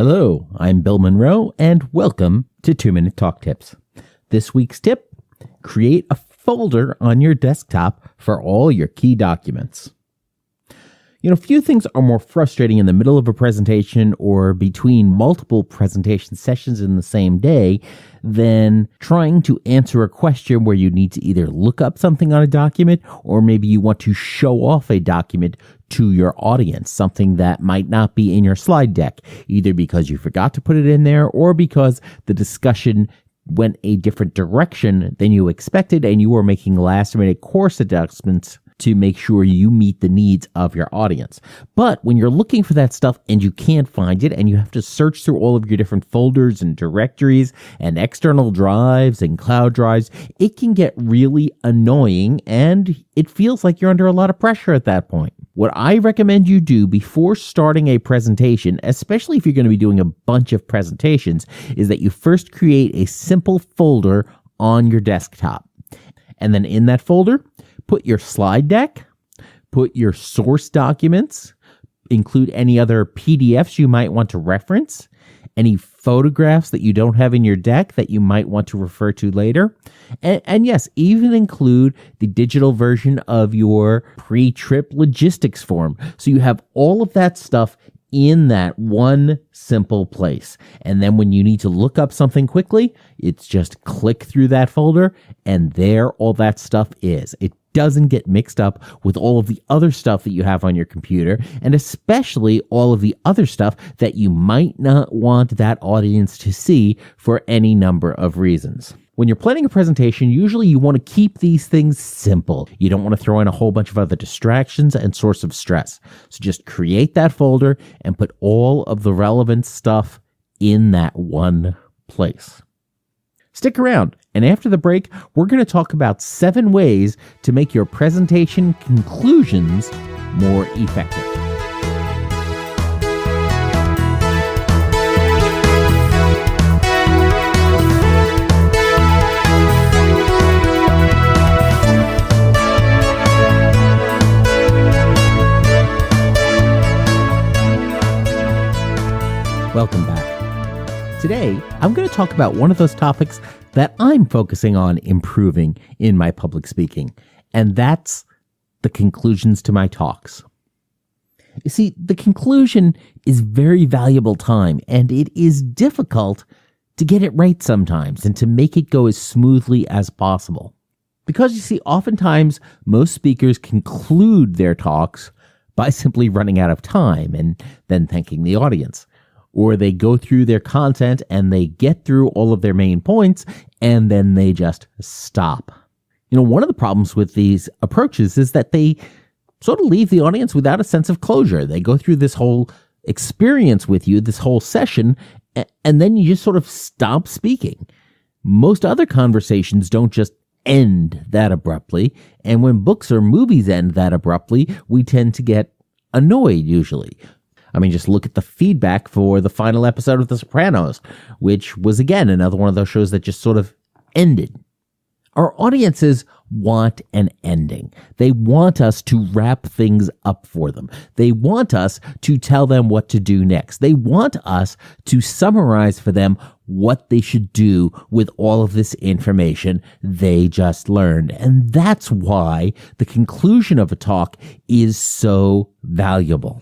Hello, I'm Bill Monroe, and welcome to 2-Minute Talk Tips. This week's tip, create a folder on your desktop for all your key documents. Few things are more frustrating in the middle of a presentation or between multiple presentation sessions in the same day than trying to answer a question where you need to either look up something on a document or maybe you want to show off a document to your audience, something that might not be in your slide deck, either because you forgot to put it in there or because the discussion went a different direction than you expected and you were making last-minute course adjustments to make sure you meet the needs of your audience. But when you're looking for that stuff and you can't find it and you have to search through all of your different folders and directories and external drives and cloud drives, it can get really annoying and it feels like you're under a lot of pressure at that point. What I recommend you do before starting a presentation, especially if you're going to be doing a bunch of presentations, is that you first create a simple folder on your desktop. And then in that folder, put your slide deck, put your source documents, include any other PDFs you might want to reference, any photographs that you don't have in your deck that you might want to refer to later. And yes, even include the digital version of your pre-trip logistics form. So you have all of that stuff in that one simple place. And then when you need to look up something quickly, it's just click through that folder and there all that stuff is. It doesn't get mixed up with all of the other stuff that you have on your computer, and especially all of the other stuff that you might not want that audience to see for any number of reasons. When you're planning a presentation, usually you want to keep these things simple. You don't want to throw in a whole bunch of other distractions and source of stress. So just create that folder and put all of the relevant stuff in that one place. Stick around, and after the break, we're going to talk about 7 ways to make your presentation conclusions more effective. Welcome back. Today, I'm going to talk about one of those topics that I'm focusing on improving in my public speaking, and that's the conclusions to my talks. You see, the conclusion is very valuable time, and it is difficult to get it right sometimes and to make it go as smoothly as possible. Because you see, oftentimes, most speakers conclude their talks by simply running out of time and then thanking the audience. Or they go through their content and they get through all of their main points and then they just stop. One of the problems with these approaches is that they sort of leave the audience without a sense of closure. They go through this whole experience with you, this whole session, and then you just sort of stop speaking. Most other conversations don't just end that abruptly. And when books or movies end that abruptly, we tend to get annoyed usually. Just look at the feedback for the final episode of The Sopranos, which was, again, another one of those shows that just sort of ended. Our audiences want an ending. They want us to wrap things up for them. They want us to tell them what to do next. They want us to summarize for them what they should do with all of this information they just learned. And that's why the conclusion of a talk is so valuable.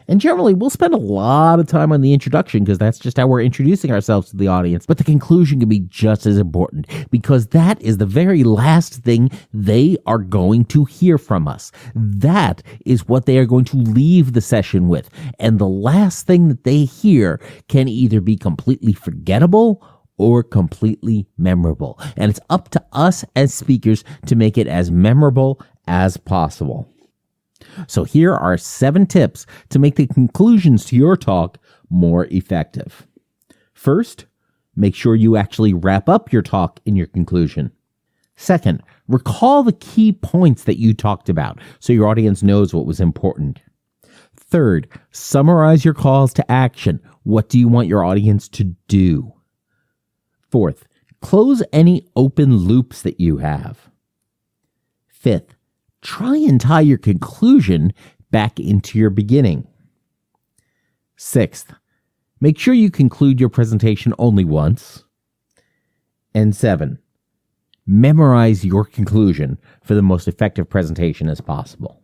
And generally, we'll spend a lot of time on the introduction because that's just how we're introducing ourselves to the audience. But the conclusion can be just as important because that is the very last thing they are going to hear from us. That is what they are going to leave the session with. And the last thing that they hear can either be completely forgettable or completely memorable. And it's up to us as speakers to make it as memorable as possible. So here are 7 tips to make the conclusions to your talk more effective. First, make sure you actually wrap up your talk in your conclusion. Second, recall the key points that you talked about so your audience knows what was important. Third, summarize your calls to action. What do you want your audience to do? Fourth, close any open loops that you have. Fifth, try and tie your conclusion back into your beginning. Sixth, Make sure you conclude your presentation only once. And 7, memorize your conclusion for the most effective presentation as possible.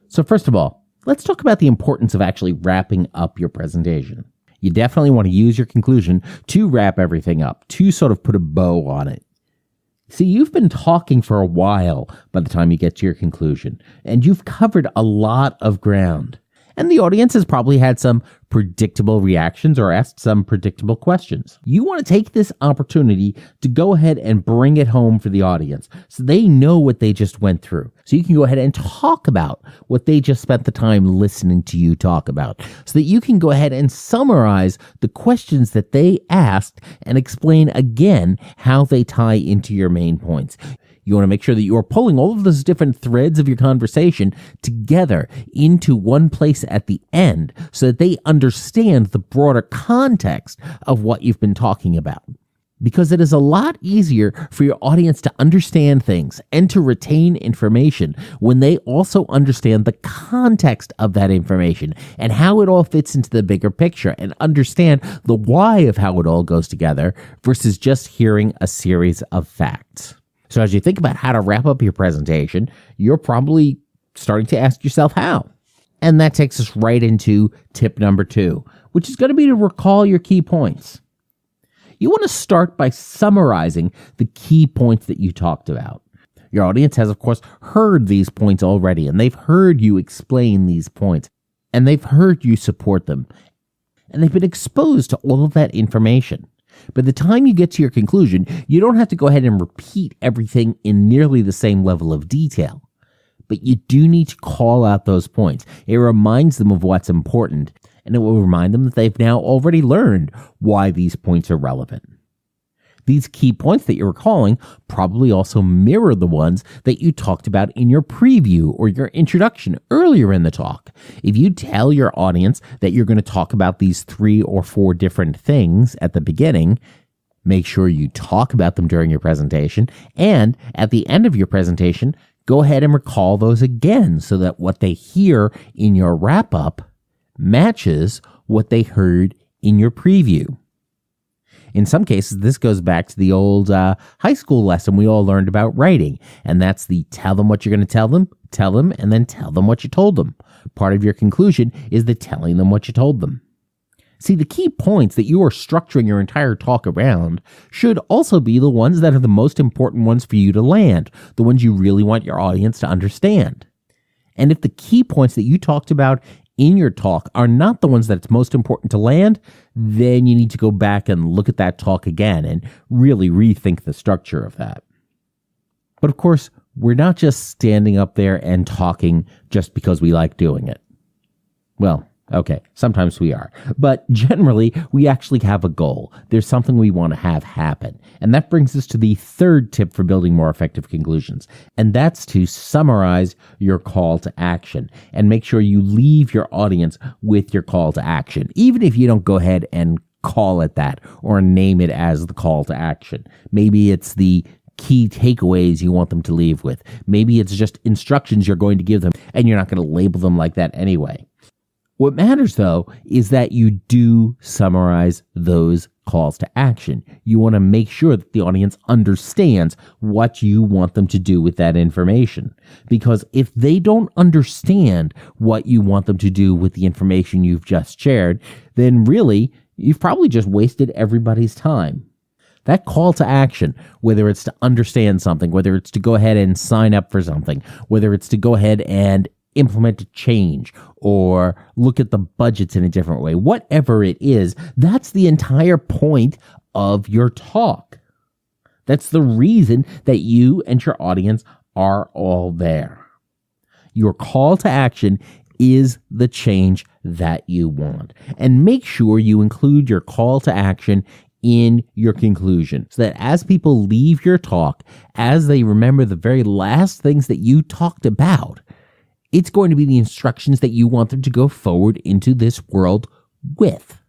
So first of all, let's talk about the importance of actually wrapping up your presentation. You definitely want to use your conclusion to wrap everything up, to sort of put a bow on it. See, you've been talking for a while by the time you get to your conclusion, and you've covered a lot of ground. And the audience has probably had some predictable reactions or asked some predictable questions. You want to take this opportunity to go ahead and bring it home for the audience so they know what they just went through. So you can go ahead and talk about what they just spent the time listening to you talk about, so that you can go ahead and summarize the questions that they asked and explain again how they tie into your main points. You want to make sure that you are pulling all of those different threads of your conversation together into one place at the end so that they understand the broader context of what you've been talking about. Because it is a lot easier for your audience to understand things and to retain information when they also understand the context of that information and how it all fits into the bigger picture and understand the why of how it all goes together versus just hearing a series of facts. So as you think about how to wrap up your presentation, you're probably starting to ask yourself how. And that takes us right into tip number 2, which is going to be to recall your key points. You want to start by summarizing the key points that you talked about. Your audience has, of course, heard these points already, and they've heard you explain these points, and they've heard you support them, and they've been exposed to all of that information. By the time you get to your conclusion, you don't have to go ahead and repeat everything in nearly the same level of detail. But you do need to call out those points. It reminds them of what's important, and it will remind them that they've now already learned why these points are relevant. These key points that you're recalling probably also mirror the ones that you talked about in your preview or your introduction earlier in the talk. If you tell your audience that you're going to talk about these 3 or 4 different things at the beginning, make sure you talk about them during your presentation, and at the end of your presentation, go ahead and recall those again so that what they hear in your wrap-up matches what they heard in your preview. In some cases, this goes back to the old high school lesson we all learned about writing, and that's the tell them what you're going to tell them, and then tell them what you told them. Part of your conclusion is the telling them what you told them. See, the key points that you are structuring your entire talk around should also be the ones that are the most important ones for you to land, the ones you really want your audience to understand. And if the key points that you talked about in your talk are not the ones that it's most important to land, then you need to go back and look at that talk again and really rethink the structure of that. But of course, we're not just standing up there and talking just because we like doing it. Well, okay, sometimes we are. But generally, we actually have a goal. There's something we want to have happen. And that brings us to the 3rd tip for building more effective conclusions. And that's to summarize your call to action and make sure you leave your audience with your call to action, even if you don't go ahead and call it that or name it as the call to action. Maybe it's the key takeaways you want them to leave with. Maybe it's just instructions you're going to give them and you're not going to label them like that anyway. What matters, though, is that you do summarize those calls to action. You want to make sure that the audience understands what you want them to do with that information. Because if they don't understand what you want them to do with the information you've just shared, then really, you've probably just wasted everybody's time. That call to action, whether it's to understand something, whether it's to go ahead and sign up for something, whether it's to go ahead and implement a change or look at the budgets in a different way, whatever it is, that's the entire point of your talk. That's the reason that you and your audience are all there. Your call to action is the change that you want. And make sure you include your call to action in your conclusion so that as people leave your talk, as they remember the very last things that you talked about, it's going to be the instructions that you want them to go forward into this world with.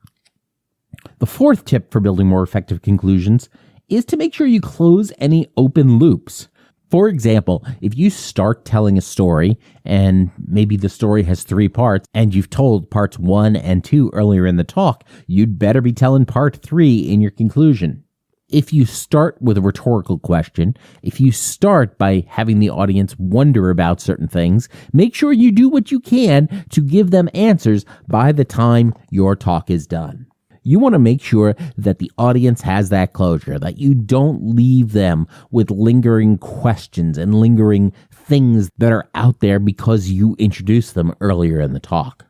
The 4th tip for building more effective conclusions is to make sure you close any open loops. For example, if you start telling a story and maybe the story has 3 parts and you've told parts 1 and 2 earlier in the talk, you'd better be telling part 3 in your conclusion. If you start with a rhetorical question, if you start by having the audience wonder about certain things, make sure you do what you can to give them answers by the time your talk is done. You want to make sure that the audience has that closure, that you don't leave them with lingering questions and lingering things that are out there because you introduced them earlier in the talk.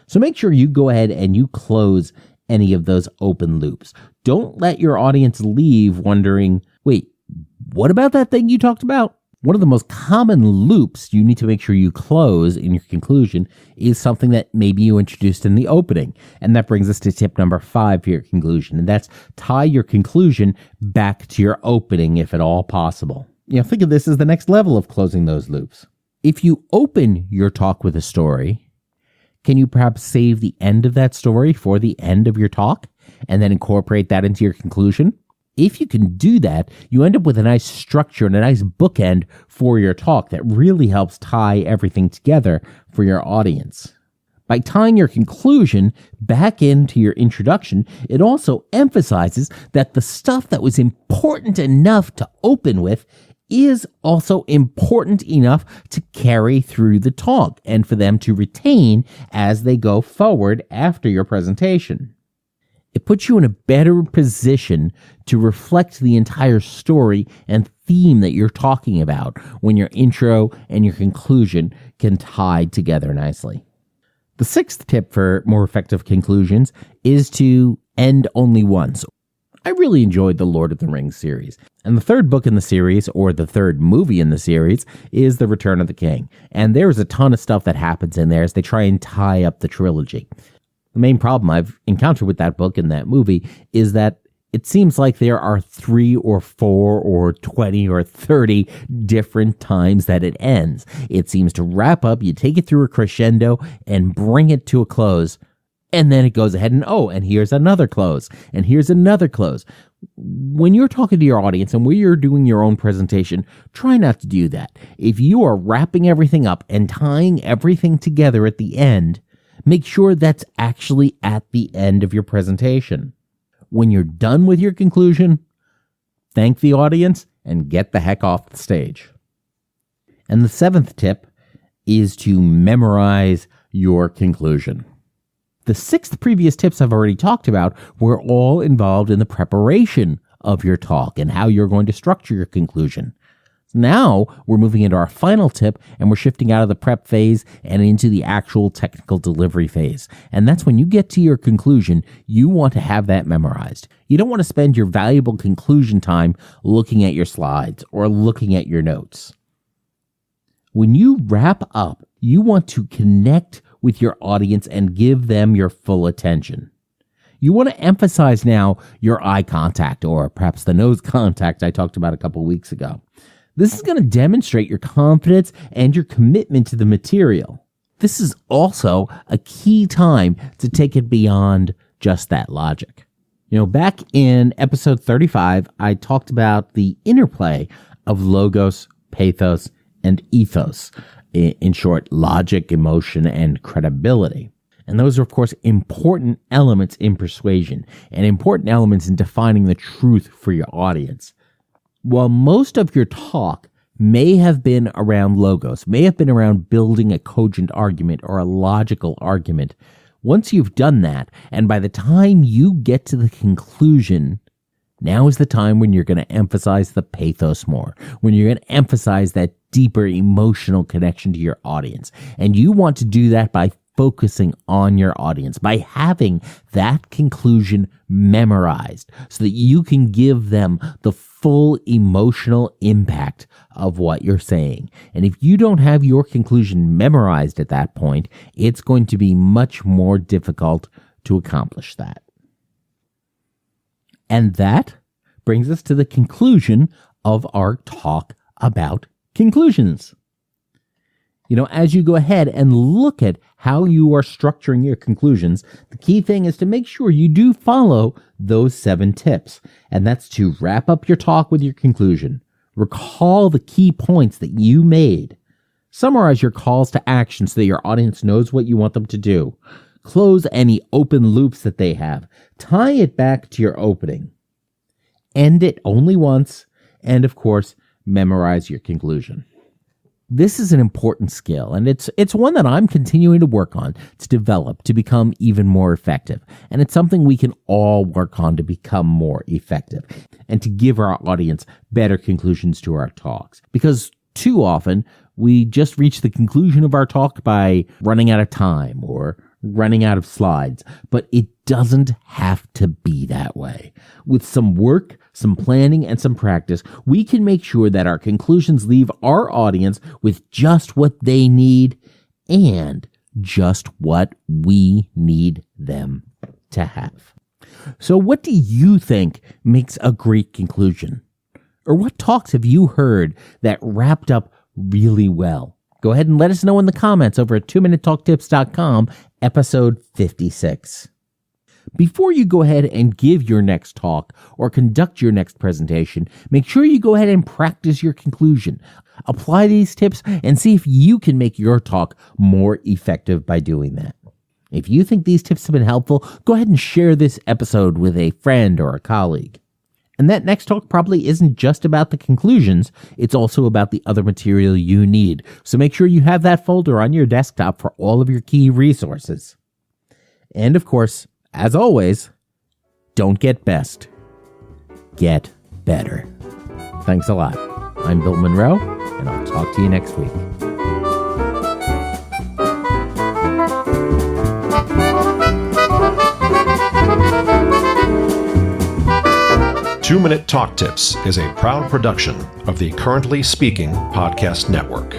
So make sure you go ahead and you close any of those open loops. Don't let your audience leave wondering, wait, what about that thing you talked about? One of the most common loops you need to make sure you close in your conclusion is something that maybe you introduced in the opening. And that brings us to tip number 5 for your conclusion. And that's tie your conclusion back to your opening if at all possible. Think of this as the next level of closing those loops. If you open your talk with a story, can you perhaps save the end of that story for the end of your talk and then incorporate that into your conclusion? If you can do that, you end up with a nice structure and a nice bookend for your talk that really helps tie everything together for your audience. By tying your conclusion back into your introduction, it also emphasizes that the stuff that was important enough to open with is also important enough to carry through the talk and for them to retain as they go forward after your presentation. It puts you in a better position to reflect the entire story and theme that you're talking about when your intro and your conclusion can tie together nicely. The 6th tip for more effective conclusions is to end only once. I really enjoyed the Lord of the Rings series, and the 3rd book in the series, or the 3rd movie in the series, is The Return of the King, and there's a ton of stuff that happens in there as they try and tie up the trilogy. The main problem I've encountered with that book and that movie is that it seems like there are 3 or 4 or 20 or 30 different times that it ends. It seems to wrap up, you take it through a crescendo and bring it to a close, and then it goes ahead and here's another close, and here's another close. When you're talking to your audience and when you're doing your own presentation, try not to do that. If you are wrapping everything up and tying everything together at the end, make sure that's actually at the end of your presentation. When you're done with your conclusion, thank the audience and get the heck off the stage. And the 7th tip is to memorize your conclusion. The 6 previous tips I've already talked about were all involved in the preparation of your talk and how you're going to structure your conclusion. Now we're moving into our final tip and we're shifting out of the prep phase and into the actual technical delivery phase. And that's when you get to your conclusion, you want to have that memorized. You don't want to spend your valuable conclusion time looking at your slides or looking at your notes. When you wrap up, you want to connect with your audience and give them your full attention. You want to emphasize now your eye contact or perhaps the nose contact I talked about a couple weeks ago. This is going to demonstrate your confidence and your commitment to the material. This is also a key time to take it beyond just that logic. Back in episode 35, I talked about the interplay of logos, pathos, and ethos. In short, logic, emotion, and credibility. And those are, of course, important elements in persuasion and important elements in defining the truth for your audience. While most of your talk may have been around logos, may have been around building a cogent argument or a logical argument, once you've done that, and by the time you get to the conclusion, now is the time when you're going to emphasize the pathos more, when you're going to emphasize that deeper emotional connection to your audience. And you want to do that by focusing on your audience, by having that conclusion memorized so that you can give them the full emotional impact of what you're saying. And if you don't have your conclusion memorized at that point, it's going to be much more difficult to accomplish that. And that brings us to the conclusion of our talk about conclusions. As you go ahead and look at how you are structuring your conclusions, the key thing is to make sure you do follow those 7 tips. And that's to wrap up your talk with your conclusion, Recall the key points that you made. Summarize your calls to action so that your audience knows what you want them to do. Close any open loops that they have. Tie it back to your opening. End it only once. And of course, memorize your conclusion. This is an important skill, and it's one that I'm continuing to work on to develop to become even more effective. And it's something we can all work on to become more effective and to give our audience better conclusions to our talks. Because too often, we just reach the conclusion of our talk by running out of time or running out of slides, but it doesn't have to be that way. With some work, some planning, and some practice, we can make sure that our conclusions leave our audience with just what they need and just what we need them to have. So what do you think makes a great conclusion? Or what talks have you heard that wrapped up really well? Go ahead and let us know in the comments over at 2minutetalktips.com, episode 56. Before you go ahead and give your next talk or conduct your next presentation, make sure you go ahead and practice your conclusion. Apply these tips and see if you can make your talk more effective by doing that. If you think these tips have been helpful, go ahead and share this episode with a friend or a colleague. And that next talk probably isn't just about the conclusions, it's also about the other material you need. So make sure you have that folder on your desktop for all of your key resources. And of course, as always, don't get best. Get better. Thanks a lot. I'm Bill Monroe, and I'll talk to you next week. Two-Minute Talk Tips is a proud production of the Currently Speaking Podcast Network.